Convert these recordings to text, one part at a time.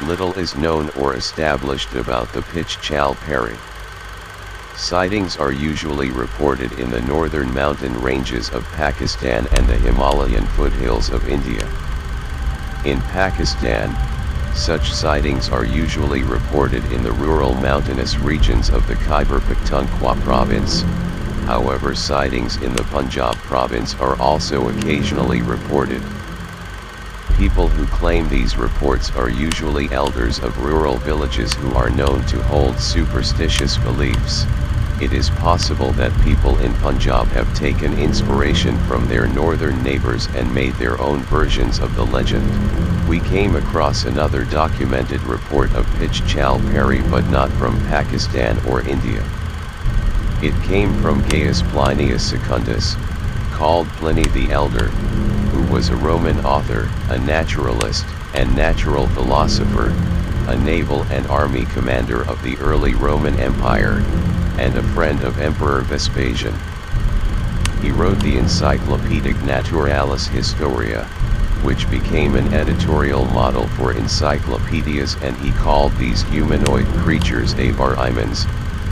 Little is known or established about the Pichchal Pairi. Sightings are usually reported in the northern mountain ranges of Pakistan and the Himalayan foothills of India. In Pakistan, such sightings are usually reported in the rural mountainous regions of the Khyber Pakhtunkhwa province. However, sightings in the Punjab province are also occasionally reported. People who claim these reports are usually elders of rural villages who are known to hold superstitious beliefs. It is possible that people in Punjab have taken inspiration from their northern neighbors and made their own versions of the legend. We came across another documented report of Pichchal Pairi, but not from Pakistan or India. It came from Gaius Plinius Secundus, called Pliny the Elder, who was a Roman author, a naturalist, and natural philosopher, a naval and army commander of the early Roman Empire, and a friend of Emperor Vespasian. He wrote the Encyclopædia Naturalis Historia, which became an editorial model for encyclopedias, and he called these humanoid creatures Avar-Imans,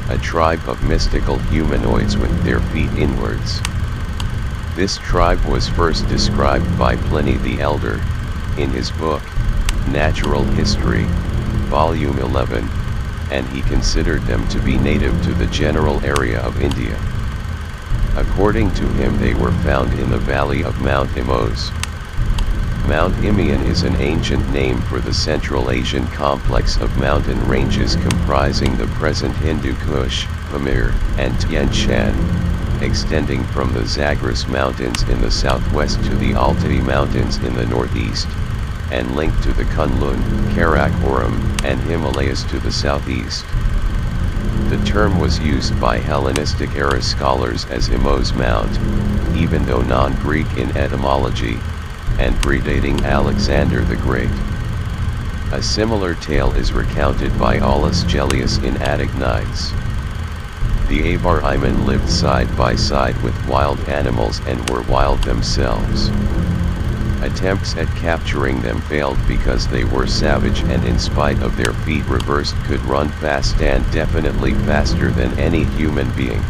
a tribe of mystical humanoids with their feet inwards. This tribe was first described by Pliny the Elder, in his book, Natural History, Volume 11, and he considered them to be native to the general area of India. According to him, they were found in the valley of Mount Imaus. Mount Imayan is an ancient name for the Central Asian complex of mountain ranges comprising the present Hindu Kush, Pamir, and Tian Shan, extending from the Zagros Mountains in the southwest to the Altai Mountains in the northeast, and linked to the Kunlun, Karakoram, and Himalayas to the southeast. The term was used by Hellenistic era scholars as Imaus Mount, even though non-Greek in etymology, and predating Alexander the Great. A similar tale is recounted by Aulus Gellius in Attic Nights. The Avar-Iman lived side by side with wild animals and were wild themselves. Attempts at capturing them failed because they were savage and, in spite of their feet reversed, could run fast and definitely faster than any human being.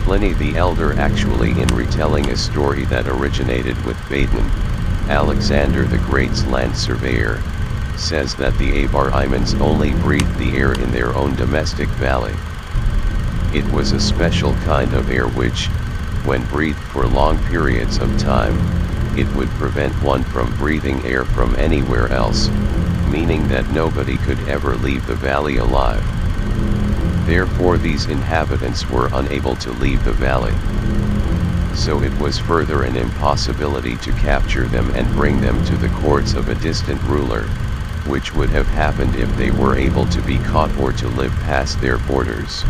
Pliny the Elder, actually, in retelling a story that originated with Phaeton, Alexander the Great's land surveyor, says that the Avar-Imans only breathed the air in their own domestic valley. It was a special kind of air which, when breathed for long periods of time, it would prevent one from breathing air from anywhere else, meaning that nobody could ever leave the valley alive. Therefore, these inhabitants were unable to leave the valley. So it was further an impossibility to capture them and bring them to the courts of a distant ruler, which would have happened if they were able to be caught or to live past their borders.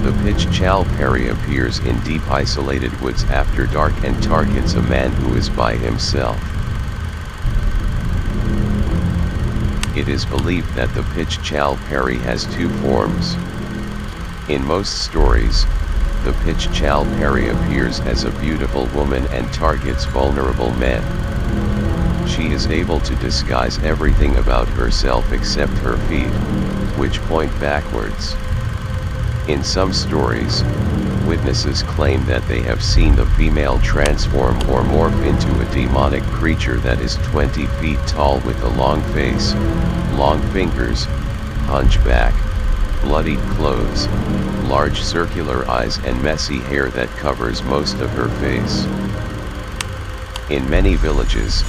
The Pichchal Pairi appears in deep isolated woods after dark and targets a man who is by himself. It is believed that the Pichchal Pairi has two forms. In most stories, the Pichchal Pairi appears as a beautiful woman and targets vulnerable men. She is able to disguise everything about herself except her feet, which point backwards. In some stories, witnesses claim that they have seen the female transform or morph into a demonic creature that is 20 feet tall with a long face, long fingers, hunchback, bloodied clothes, large circular eyes and messy hair that covers most of her face. In many villages,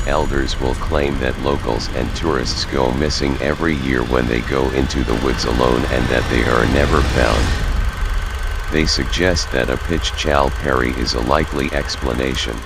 elders will claim that locals and tourists go missing every year when they go into the woods alone and that they are never found. They suggest that a Pichchal Pairi is a likely explanation.